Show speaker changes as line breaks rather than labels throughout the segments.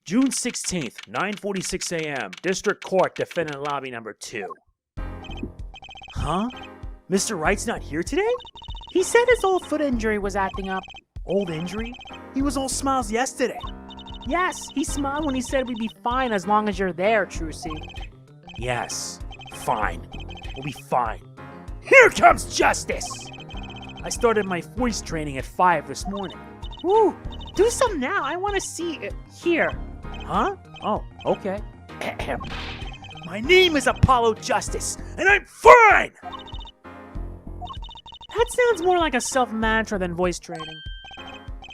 June 16th, 9:46 a.m. District Court, Defendant Lobby number 2. Huh? Mr. Wright's not here today?
He said his old foot injury was acting up.
Old injury? He was all smiles yesterday.
Yes, he smiled when he said we'd be fine as long as you're there, Trucy.
Yes, fine. We'll be fine. Here comes justice! I started my voice training at 5 this morning.
Woo! Do some now. I want to see it here.
Huh? Oh, okay. My name is Apollo Justice, and I'm fine!
That sounds more like a self-mantra than voice training.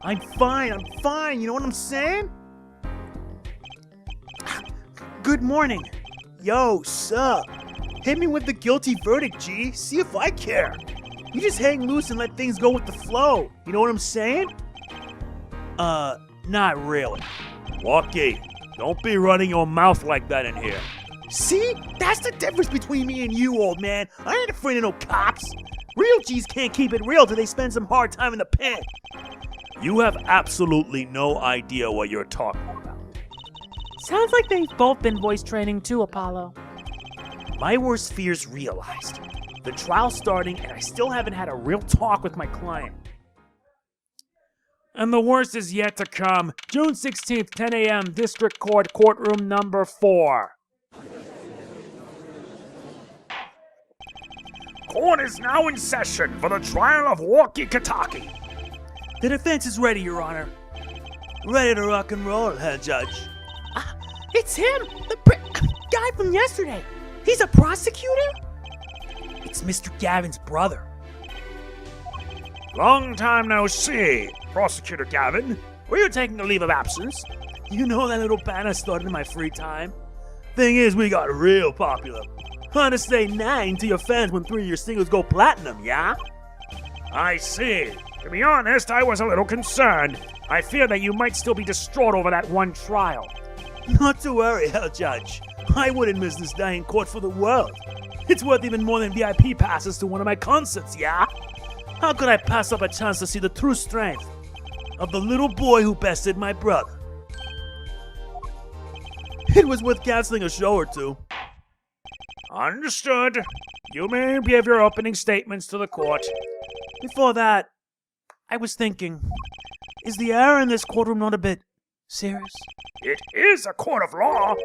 I'm fine, you know what I'm saying? Good morning. Yo, sup? Hit me with the guilty verdict, G. See if I care. You just hang loose and let things go with the flow. You know what I'm saying? Not really. Lucky, don't be running your mouth like that in here. See? That's the difference between me and you, old man. I ain't afraid of no cops. Real G's can't keep it real till they spend some hard time in the pen. You have absolutely no idea what you're talking about.
Sounds like they've both been voice training too, Apollo.
My worst fears realized. The trial's starting and I still haven't had a real talk with my client. And the worst is yet to come. June 16th, 10 a.m., District Court, courtroom number 4. Court is now in session for the trial of Walkie-Kataki. The defense is ready, Your Honor. Ready to rock and roll, Head Judge.
It's him! The guy from yesterday! He's a prosecutor?
It's Mr. Gavin's brother. Long time no see, Prosecutor Gavin. Were you taking a leave of absence? You know that little band I started in my free time? Thing is, we got real popular. Hard to say nine to your fans when 3 of your singles go platinum, yeah? I see. To be honest, I was a little concerned. I fear that you might still be distraught over that one trial. Not to worry, Hell Judge. I wouldn't miss this day in court for the world. It's worth even more than VIP passes to one of my concerts, yeah? How could I pass up a chance to see the true strength of the little boy who bested my brother? It was worth canceling a show or two. Understood. You may give your opening statements to the court. Before that, I was thinking, is the air in this courtroom not a bit serious? It is a court of law.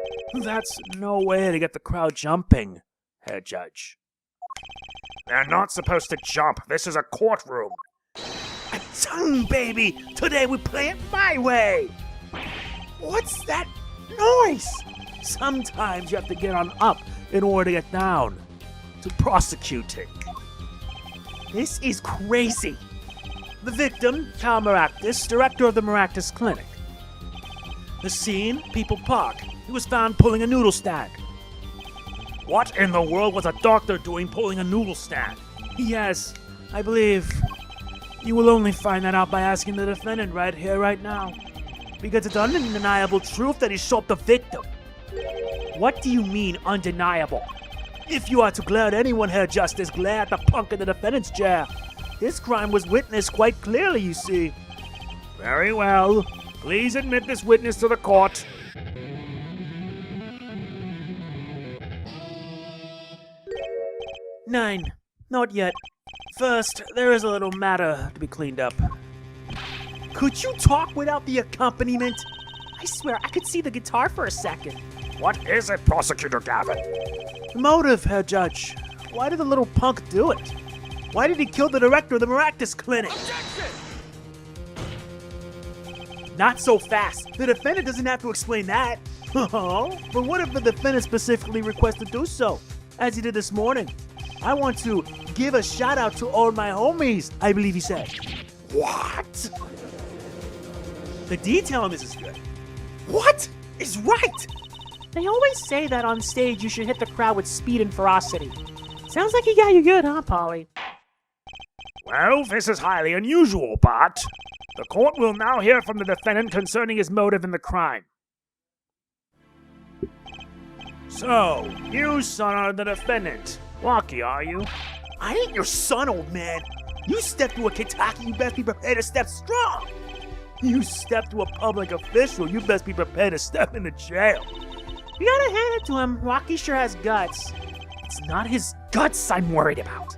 That's no way to get the crowd jumping, Head Judge. They're not supposed to jump. This is a courtroom. A tongue, baby! Today we play it my way! What's that noise? Sometimes you have to get on up in order to get down. To prosecuting. This is crazy. The victim, Cal Maractus, director of the Maractus Clinic. The scene, People Park. He was found pulling a noodle stand. What in the world was a doctor doing pulling a noodle stand? Yes, I believe you will only find that out by asking the defendant right here, right now. Because it's an undeniable truth that he shot the victim. What do you mean, undeniable? If you are to glare at anyone here, Justice, glare at the punk in the defendant's chair. This crime was witnessed quite clearly, you see. Very well. Please admit this witness to the court. Nine. Not yet. First, there is a little matter to be cleaned up. Could you talk without the accompaniment?
I swear, I could see the guitar for a second.
What is it, Prosecutor Gavin? The motive, Herr Judge. Why did the little punk do it? Why did he kill the director of the Maractus Clinic? Objection! Not so fast. The defendant doesn't have to explain that. Oh, but what if the defendant specifically requests to do so? As he did this morning. I want to give a shout out to all my homies, I believe he said. What? The detail on this is good. What is right?
They always say that on stage you should hit the crowd with speed and ferocity. Sounds like he got you good, huh, Polly?
Well, this is highly unusual, but the court will now hear from the defendant concerning his motive in the crime. So, you son are the defendant. Lucky, are you? I ain't your son, old man. You step through a Kentucky, you best be prepared to step strong. You step to a public official, you best be prepared to step into jail.
You gotta hand it to him. Rocky sure has guts.
It's not his guts I'm worried about.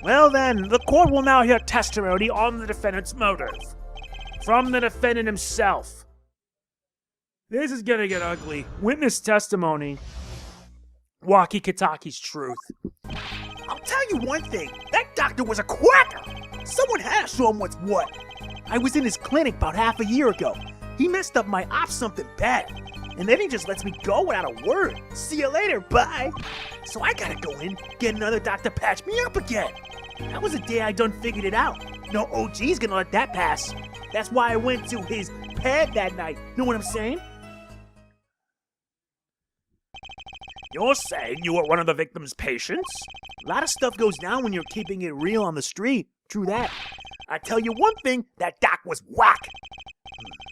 Well then, the court will now hear testimony on the defendant's motive. From the defendant himself. This is gonna get ugly. Witness testimony. Walkie-Kitaki's truth.
I'll tell you one thing, that doctor was a quacker! Someone had to show him what's what. I was in his clinic about half a year ago. He messed up my op something bad. And then he just lets me go without a word. See you later, bye. So I gotta go in, get another doctor patch me up again. That was the day I done figured it out. No OG's gonna let that pass. That's why I went to his pad that night. Know what I'm saying?
You're saying you were one of the victim's patients?
A lot of stuff goes down when you're keeping it real on the street. True that. I tell you one thing, that doc was whack.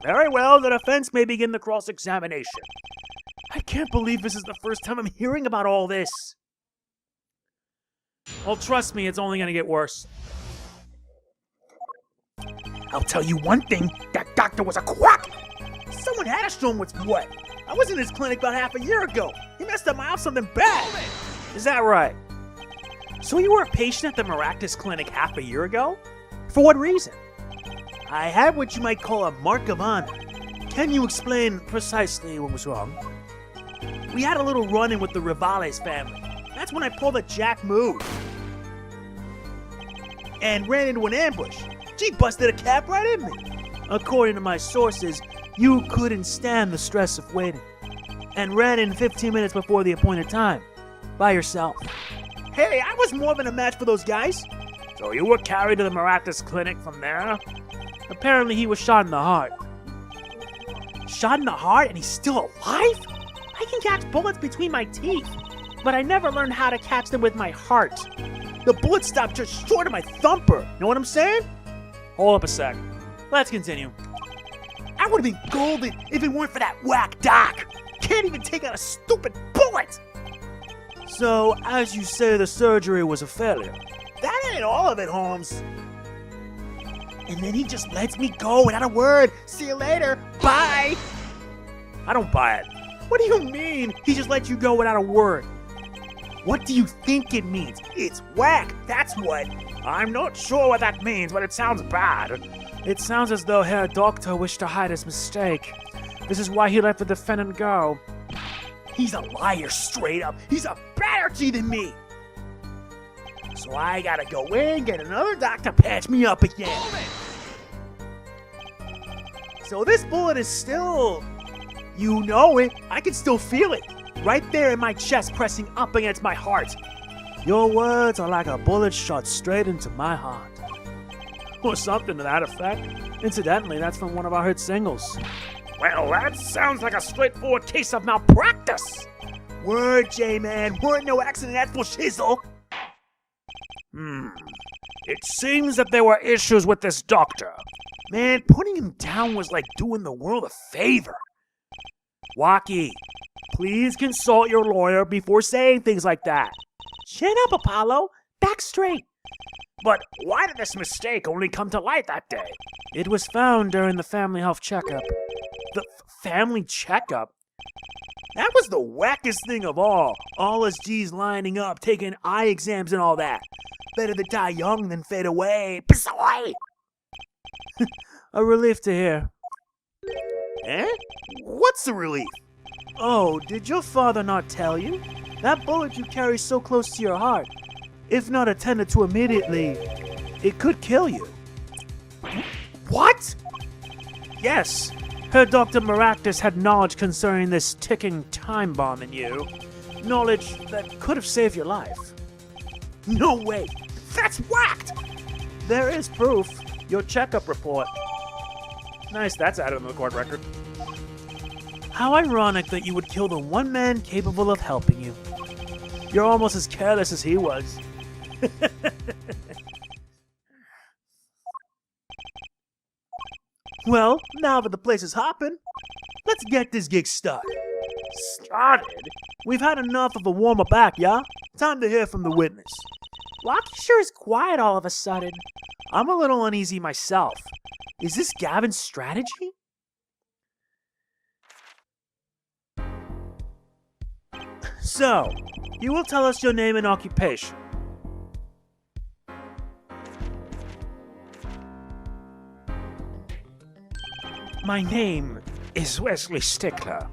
Very well, the defense may begin the cross-examination. I can't believe this is the first time I'm hearing about all this. Well, trust me, it's only gonna get worse.
I'll tell you one thing, that doctor was a quack! Someone had to show him what's what. I was in his clinic about half a year ago. He messed up my op something bad.
Is that right?
So you were a patient at the Maractus clinic half a year ago? For what reason? I had what you might call a mark of honor. Can you explain precisely what was wrong? We had a little run-in with the Rivales family. That's when I pulled a jack move. And ran into an ambush. She busted a cap right in me. According to my sources, you couldn't stand the stress of waiting. And ran in 15 minutes before the appointed time. By yourself. Hey, I was more than a match for those guys.
So you were carried to the Maractus clinic from there?
Apparently he was shot in the heart.
Shot in the heart and he's still alive?
I can catch bullets between my teeth, but I never learned how to catch them with my heart.
The bullet stopped just short of my thumper. Know what I'm saying?
Hold up a sec. Let's continue.
I would have been golden if it weren't for that whack doc. Can't even take out a stupid bullet. So, as you say, the surgery was a failure. That ain't all of it, Holmes. And then he just lets me go without a word. See you later. Bye.
I don't buy it.
What do you mean? He just let you go without a word. What do you think it means? It's whack, that's what.
I'm not sure what that means, but it sounds bad.
It sounds as though Herr Doctor wished to hide his mistake. This is why he let the defendant go.
He's a liar straight up. He's a better G than me. So I gotta go in, get another doctor patch me up again. So this bullet is still... You know it. I can still feel it. Right there in my chest, pressing up against my heart. Your words are like a bullet shot straight into my heart.
Or something to that effect.
Incidentally, that's from one of our hit singles.
Well, that sounds like a straightforward case of malpractice.
Word, J-Man. Word, no accident, that's for shizzle.
It seems that there were issues with this doctor.
Man, putting him down was like doing the world a favor.
Waki, please consult your lawyer before saying things like that.
Chin up, Apollo. Back straight.
But why did this mistake only come to light that day?
It was found during the family health checkup.
The family checkup?
That was the wackest thing of all. All us G's lining up, taking eye exams and all that. Better to die young than fade away. Piss away!
A relief to hear.
Eh? What's the relief?
Oh, did your father not tell you? That bullet you carry so close to your heart, if not attended to immediately, it could kill you.
What?
Yes, Herr Dr. Maractus had knowledge concerning this ticking time bomb in you. Knowledge that could have saved your life.
No way! That's whacked!
There is proof. Your checkup report.
Nice, that's added in the court record.
How ironic that you would kill the one man capable of helping you. You're almost as careless as he was.
Well, now that the place is hopping, let's get this gig started.
Started?
We've had enough of a warm-up act, yeah? Time to hear from the witness.
Locky sure is quiet all of a sudden.
I'm a little uneasy myself.
Is this Gavin's strategy? So, you will tell us your name and occupation.
My name is Wesley Stickler.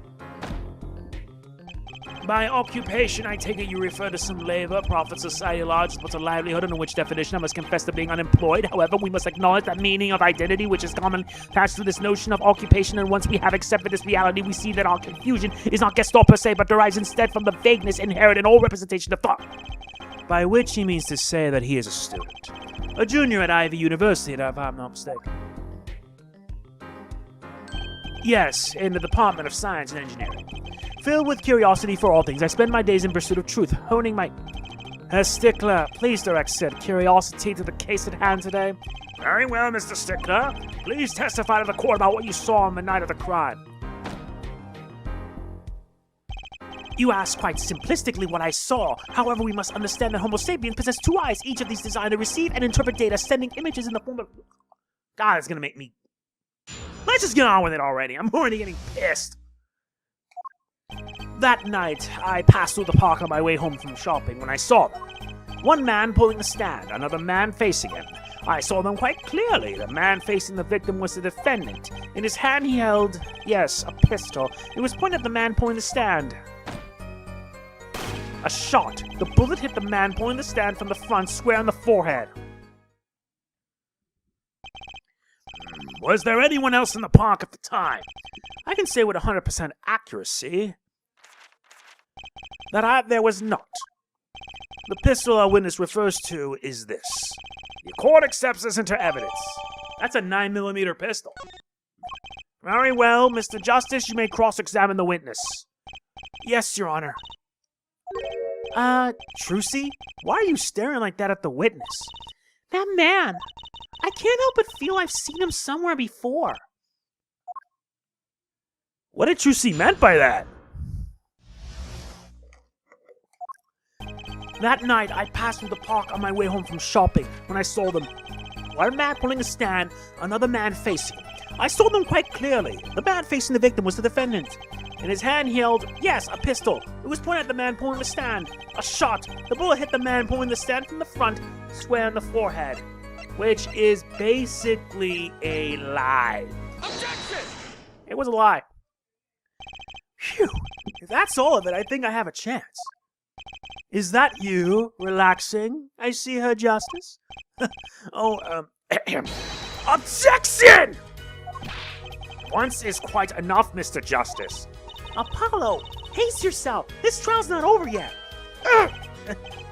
By occupation, I take it you refer to some labor, profit, society, large, but a livelihood, in which definition I must confess to being unemployed. However, we must acknowledge that meaning of identity, which is common attached to this notion of occupation, and once we have accepted this reality, we see that our confusion is not Gestalt per se, but derives instead from the vagueness inherent in all representation of thought.
By which he means to say that he is a student. A junior at Ivy University, if I'm not mistaken.
Yes, in the Department of Science and Engineering.
Filled with curiosity for all things, I spend my days in pursuit of truth, honing my...
Herr Stickler, please direct said curiosity to the case at hand today. Very well, Mr. Stickler. Please testify to the court about what you saw on the night of the crime.
You asked quite simplistically what I saw. However, we must understand that Homo sapiens possess two eyes, each of these designed to receive and interpret data, sending images in the form of...
God, it's gonna make me... Let's just get on with it already. I'm already getting pissed.
That night, I passed through the park on my way home from shopping when I saw them. One man pulling the stand, another man facing him. I saw them quite clearly. The man facing the victim was the defendant. In his hand he held, yes, a pistol. It was pointed at the man pulling the stand. A shot. The bullet hit the man pulling the stand from the front, square on the forehead.
Was there anyone else in the park at the time?
I can say with 100% accuracy that there was not. The pistol our witness refers to is this.
The court accepts this into evidence.
That's a 9mm pistol.
Very well, Mr. Justice, you may cross-examine the witness.
Yes, Your Honor. Trucy, why are you staring like that at the witness?
That man. I can't help but feel I've seen him somewhere before.
What did Trucy meant by that?
That night, I passed through the park on my way home from shopping when I saw them. One man pulling a stand, another man facing him. I saw them quite clearly. The man facing the victim was the defendant. In his hand he held, yes, a pistol. It was pointed at the man pulling the stand. A shot. The bullet hit the man pulling the stand from the front, square on the forehead. Which is basically a lie.
Objection!
It was a lie. Phew. If that's all of it, I think I have a chance. Is that you, relaxing? I see, Her Justice.
Objection! Once is quite enough, Mr. Justice.
Apollo, haste yourself. This trial's not over yet.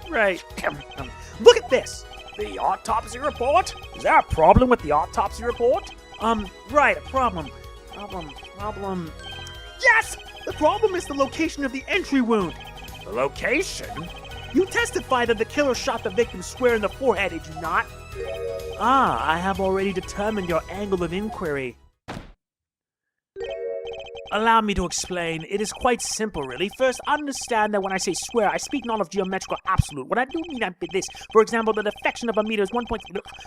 Right. Look at this.
The autopsy report? Is there a problem with the autopsy report?
Right, a problem. Yes! The problem is the location of the entry wound.
The location?
You testified that the killer shot the victim square in the forehead, did you not? I have already determined your angle of inquiry. Allow me to explain. It is quite simple, really. First, understand that when I say square, I speak not of geometrical absolute. What I do mean by this, for example, the deflection of a meter is 1.3.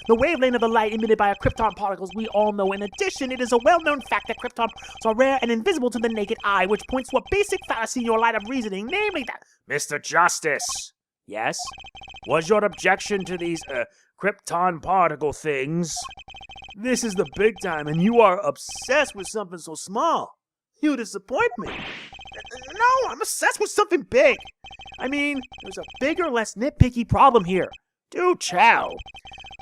The wavelength of the light emitted by a krypton particles we all know. In addition, it is a well-known fact that kryptons are rare and invisible to the naked eye, which points to a basic fallacy in your line of reasoning, namely that...
Mr. Justice.
Yes?
Was your objection to these, krypton particle things?
This is the big time, and you are obsessed with something so small. You disappoint me. No, I'm obsessed with something big. I mean, there's a bigger, less nitpicky problem here.
Do chow.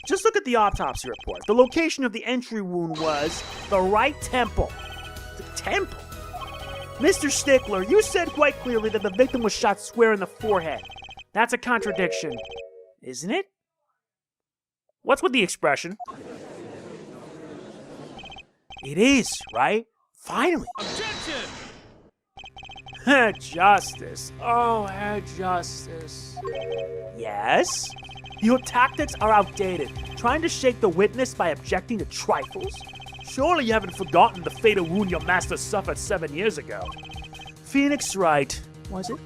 Just look at the autopsy report. The location of the entry wound was the right temple. The temple? Mr. Stickler, you said quite clearly that the victim was shot square in the forehead. That's a contradiction, isn't it?
What's with the expression?
It is, right? Finally!
Objection!
Herr Justice. Oh, Herr Justice. Yes? Your tactics are outdated. Trying to shake the witness by objecting to trifles? Surely you haven't forgotten the fatal wound your master suffered 7 years ago. Phoenix Wright, was it?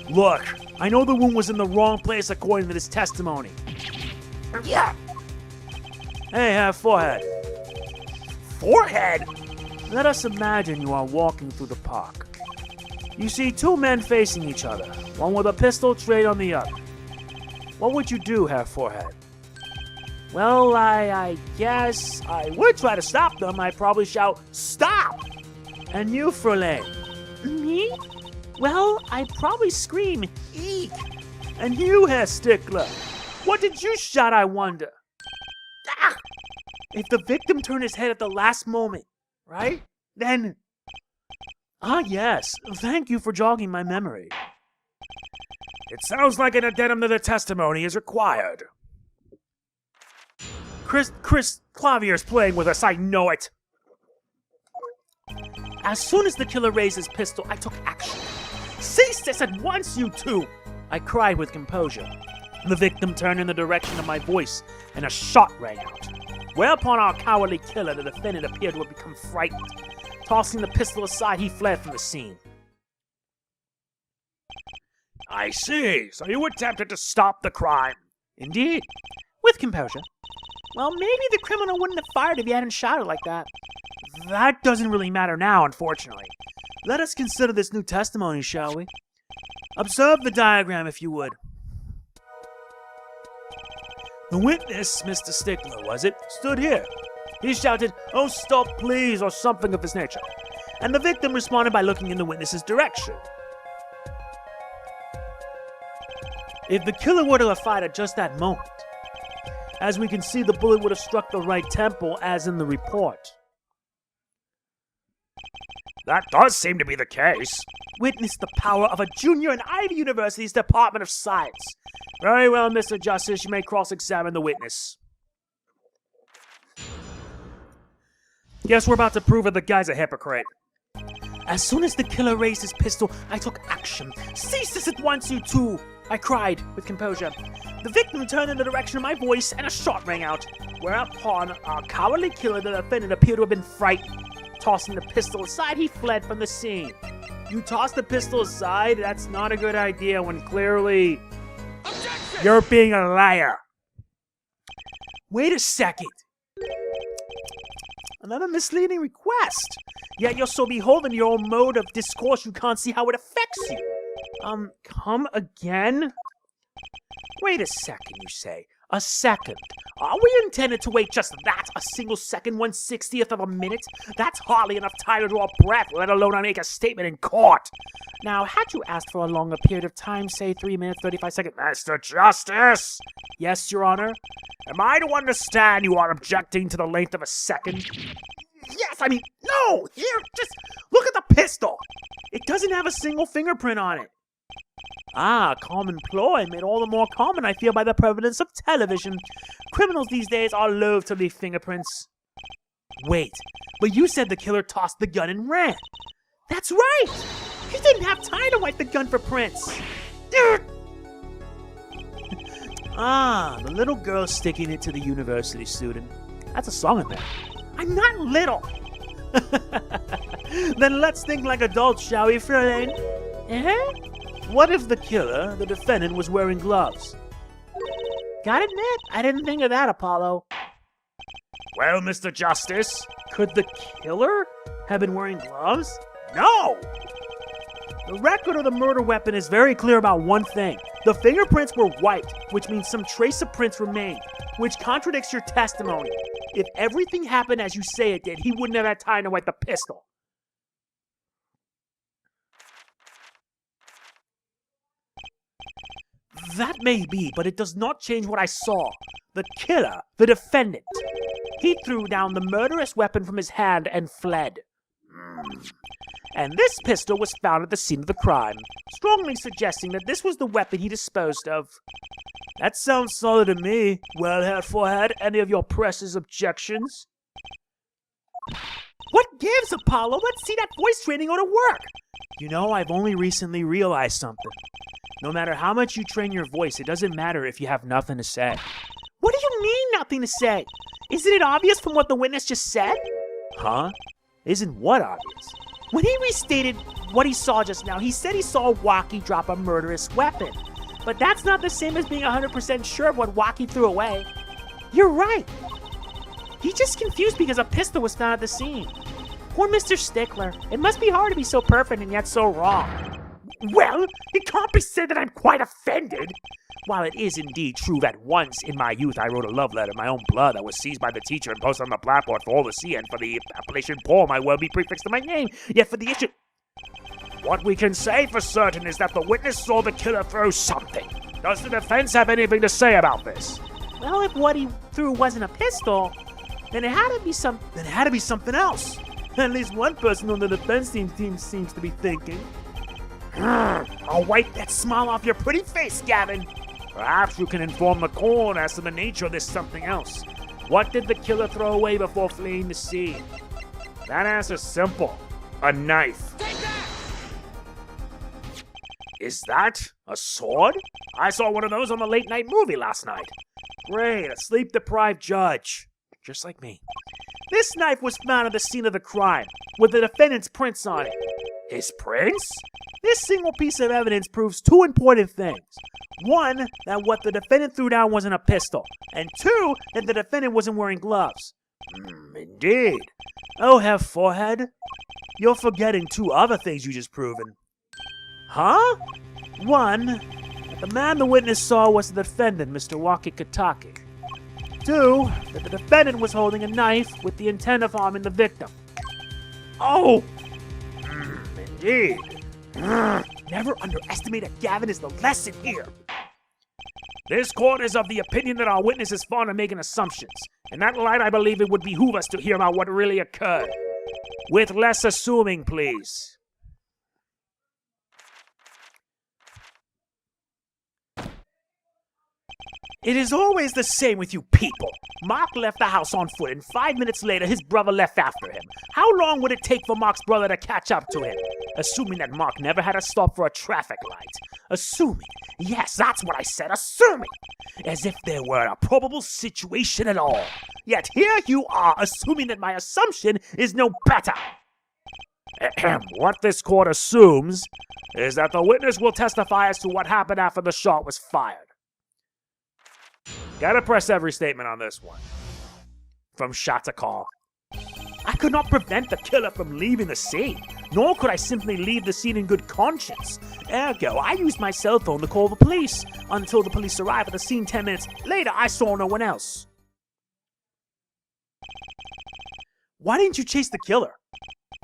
Look, I know the wound was in the wrong place according to this testimony.
Yeah. Hey, have forehead.
Forehead?
Let us imagine you are walking through the park. You see two men facing each other, one with a pistol trained on the other. What would you do, Herr Forehead?
Well, I guess I would try to stop them. I'd probably shout, "Stop!"
And you, Fraulein?
Me? Well, I'd probably scream,
Eek!
And you, Herr Stickler? What did you shout, I wonder?
Ah!
If the victim turned his head at the last moment, right? Then... Ah, yes. Thank you for jogging my memory. It sounds like an addendum to the testimony is required. Chris Klavier's playing with us, I know it.
As soon as the killer raised his pistol, I took action. "Cease this at once, you two!" I cried with composure. The victim turned in the direction of my voice, and a shot rang out. Whereupon our cowardly killer, the defendant, appeared to have become frightened. Tossing the pistol aside, he fled from the scene.
I see. So you attempted to stop the crime.
Indeed. With composure. Well, maybe the criminal wouldn't have fired if he hadn't shot it like that.
That doesn't really matter now, unfortunately. Let us consider this new testimony, shall we? Observe the diagram, if you would. The witness, Mr. Stickler, was it, stood here. He shouted, "Oh, stop, please," or something of this nature. And the victim responded by looking in the witness's direction. If the killer were to have fired at just that moment, as we can see, the bullet would have struck the right temple, as in the report. That does seem to be the case.
Witness the power of a junior in Ivy University's Department of Science.
Very well, Mr. Justice, you may cross-examine the witness. Guess we're about to prove that the guy's a hypocrite.
As soon as the killer raised his pistol, I took action. "Cease this at once, you two!" I cried with composure. The victim turned in the direction of my voice, and a shot rang out. Whereupon our cowardly killer, the defendant, appeared to have been frightened. Tossing the pistol aside, he fled from the scene.
You tossed the pistol aside? That's not a good idea when clearly... Objection! You're being a liar.
Wait a second. Another misleading request. Yet you're so beholden to your own mode of discourse you can't see how it affects you.
Come again?
Wait a second, you say. A second. Are we intended to wait just that? A single second, 1/60th of a minute? That's hardly enough time to draw a breath, let alone to make a statement in court. Now, had you asked for a longer period of time, say 3 minutes, 35 seconds...
Mr. Justice!
Yes, Your Honor?
Am I to understand you are objecting to the length of a second?
Yes, I mean, no! Here, just look at the pistol! It doesn't have a single fingerprint on it. Ah, common ploy, made all the more common, I feel, by the prevalence of television. Criminals these days are loath to leave fingerprints. Wait, but you said the killer tossed the gun and ran. That's right! He didn't have time to wipe the gun for prints.
Ah, the little girl sticking it to the university student. That's a song in there.
I'm not little.
Then let's think like adults, shall we, Fraulein? What if the killer, the defendant, was wearing gloves?
Gotta admit, I didn't think of that, Apollo.
Well, Mr. Justice, could the killer have been wearing gloves? No! The record of the murder weapon is very clear about one thing. The fingerprints were wiped, which means some trace of prints remained, which contradicts your testimony. If everything happened as you say it did, he wouldn't have had time to wipe the pistol.
That may be, but it does not change what I saw. The killer, the defendant. He threw down the murderous weapon from his hand and fled. And this pistol was found at the scene of the crime, strongly suggesting that this was the weapon he disposed of.
That sounds solid to me. Well, Herr Forehead, any of your precious objections?
What gives, Apollo? Let's see that voice training go to work.
You know, I've only recently realized something. No matter how much you train your voice, it doesn't matter if you have nothing to say.
What do you mean, nothing to say? Isn't it obvious from what the witness just said?
Huh? Isn't what obvious?
When he restated what he saw just now, he said he saw Waukee drop a murderous weapon. But that's not the same as being 100% sure of what Waukee threw away. You're right.
He's just confused because a pistol was found at the scene. Poor Mr. Stickler. It must be hard to be so perfect and yet so wrong.
Well, it can't be said that I'm quite offended. While it is indeed true that once in my youth I wrote a love letter in my own blood that was seized by the teacher and posted on the blackboard for all to see, and for the appellation Paul might well be prefixed to my name, yet for the issue... What we can say for certain is that the witness saw the killer throw something. Does the defense have anything to say about this?
Well, if what he threw wasn't a pistol, then it had to be
something else.
At least one person on the defense team seems to be thinking.
I'll wipe that smile off your pretty face, Gavin. Perhaps you can inform the court as to the nature of this something else. What did the killer throw away before fleeing the scene? That answer's simple. A knife. Is that a sword? I saw one of those on the late-night movie last night. Great, a sleep-deprived judge. Just like me.
This knife was found at the scene of the crime, with the defendant's prints on it.
His prints?
This single piece of evidence proves two important things. One, that what the defendant threw down wasn't a pistol. And two, that the defendant wasn't wearing gloves.
Indeed.
Oh, have forehead. You're forgetting two other things you just proven.
Huh?
One, that the man the witness saw was the defendant, Mr. Wakikatake. Two, that the defendant was holding a knife with the intent of harming the victim.
Oh! Indeed.
Never underestimate a Gavin is the lesson here.
This court is of the opinion that our witness is fond of making assumptions. In that light, I believe it would behoove us to hear about what really occurred. With less assuming, please.
It is always the same with you people. Mark left the house on foot, and 5 minutes later, his brother left after him. How long would it take for Mark's brother to catch up to him? Assuming that Mark never had to stop for a traffic light. Assuming. Yes, that's what I said, assuming. As if there were a probable situation at all. Yet here you are, assuming that my assumption is no better.
What this court assumes is that the witness will testify as to what happened after the shot was fired. Gotta press every statement on this one. From shot to call.
I could not prevent the killer from leaving the scene, nor could I simply leave the scene in good conscience. Ergo, I used my cell phone to call the police. Until the police arrived at the scene 10 minutes later, I saw no one else. Why didn't you chase the killer?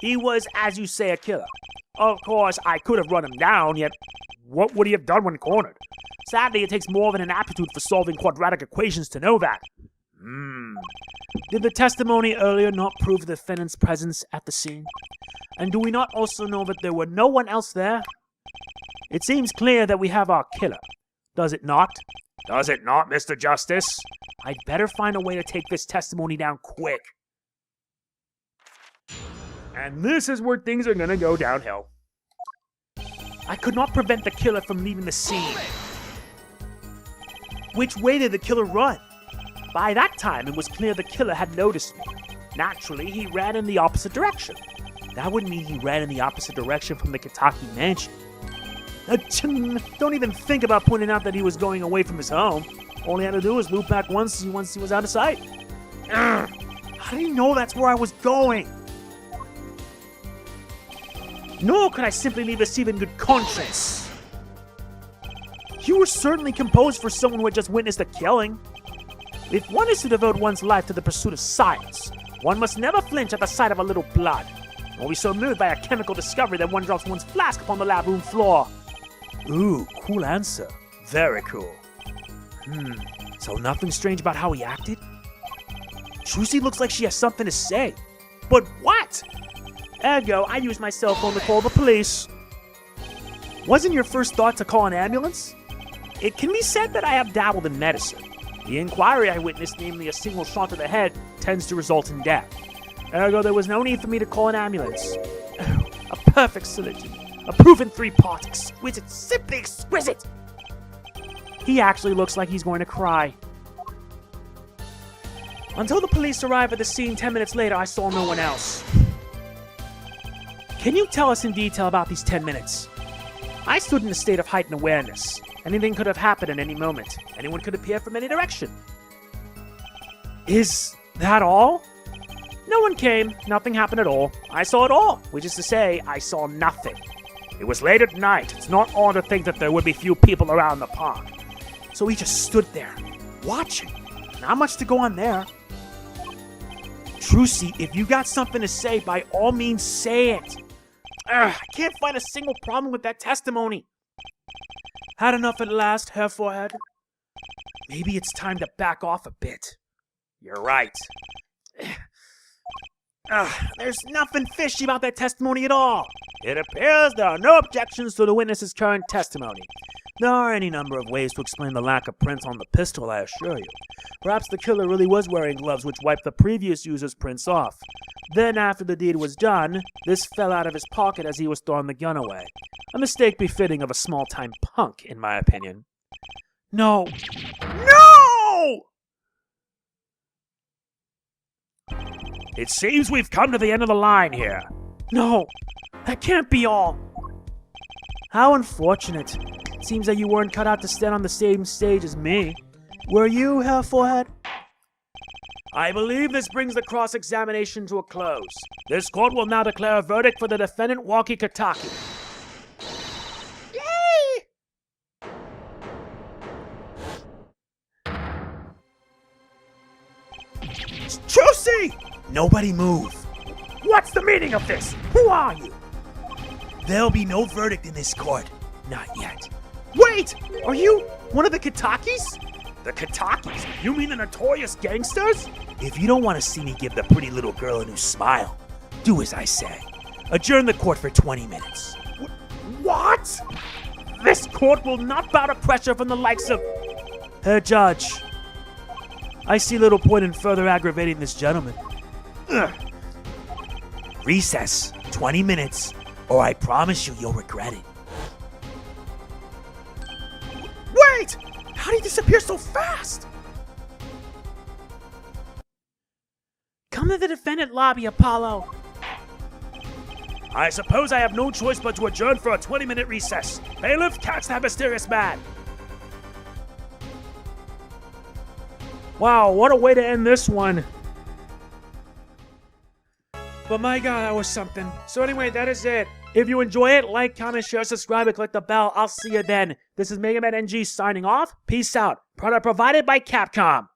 He was, as you say, a killer. Of course, I could have run him down, yet what would he have done when cornered? Sadly, it takes more than an aptitude for solving quadratic equations to know that. Did the testimony earlier not prove the defendant's presence at the scene? And do we not also know that there were no one else there? It seems clear that we have our killer. Does it not?
Does it not, Mr. Justice?
I'd better find a way to take this testimony down quick.
And this is where things are gonna go downhill.
I could not prevent the killer from leaving the scene. Which way did the killer run? By that time, it was clear the killer had noticed me. Naturally, he ran in the opposite direction. That would mean he ran in the opposite direction from the Kitaki mansion. Don't even think about pointing out that he was going away from his home. All he had to do was loop back once he was out of sight. How did he know that's where I was going? Nor could I simply leave the scene in good conscience. You were certainly composed for someone who had just witnessed a killing. If one is to devote one's life to the pursuit of science, one must never flinch at the sight of a little blood, nor be so moved by a chemical discovery that one drops one's flask upon the lab room floor. Ooh, cool answer. Very cool. So nothing strange about how he acted? Trucy looks like she has something to say. But what? Ergo, I used my cell phone to call the police. Wasn't your first thought to call an ambulance? It can be said that I have dabbled in medicine. The inquiry I witnessed, namely a single shot to the head, tends to result in death. Ergo, there was no need for me to call an ambulance. Oh, a perfect solution. A proven three-part, exquisite, simply exquisite. He actually looks like he's going to cry. Until the police arrived at the scene 10 minutes later, I saw no one else. Can you tell us in detail about these 10 minutes? I stood in a state of heightened awareness. Anything could have happened at any moment. Anyone could appear from any direction. Is
That all? No one came. Nothing happened at all. I saw it all, which is to say, I saw nothing.
It was late at night. It's not odd to think that there would be few people around the park.
So he just stood there, watching. Not much to go on there. Trucy, if you got something to say, by all means say it.
I can't find a single problem with that testimony.
Had enough at last, Herr Forehead? Maybe it's time to back off a bit.
You're right.
There's nothing fishy about that testimony at all. It appears there are no objections to the witness's current testimony.
There are any number of ways to explain the lack of prints on the pistol, I assure you. Perhaps the killer really was wearing gloves which wiped the previous user's prints off. Then, after the deed was done, this fell out of his pocket as he was throwing the gun away. A mistake befitting of a small-time punk, in my opinion.
No.
No!
It seems we've come to the end of the line here.
No, that can't be all.
How unfortunate. Seems that you weren't cut out to stand on the same stage as me. Were you, Herr Forehead?
I believe this brings the cross-examination to a close. This court will now declare a verdict for the defendant, Walkie Kataki.
Yay! Trucy! Nobody move.
What's the meaning of this? Who are you?
There'll be no verdict in this court. Not yet.
Wait! Are you one of the Katakis?
The Katakis? You mean the notorious gangsters?
If you don't want to see me give the pretty little girl a new smile, do as I say. Adjourn the court for 20 minutes.
What?
This court will not bow to pressure from the likes of...
Herr Judge, I see little point in further aggravating this gentleman. Recess, 20 minutes, or I promise you'll regret it.
Wait! How did he disappear so fast? Come to the defendant lobby, Apollo.
I suppose I have no choice but to adjourn for a 20-minute recess. Bailiff, catch that mysterious man.
Wow, what a way to end this one.
But my God, that was something.
So anyway, that is it. If you enjoy it, like, comment, share, subscribe, and click the bell. I'll see you then. This is MegamanNG signing off. Peace out. Product provided by CAPCOM.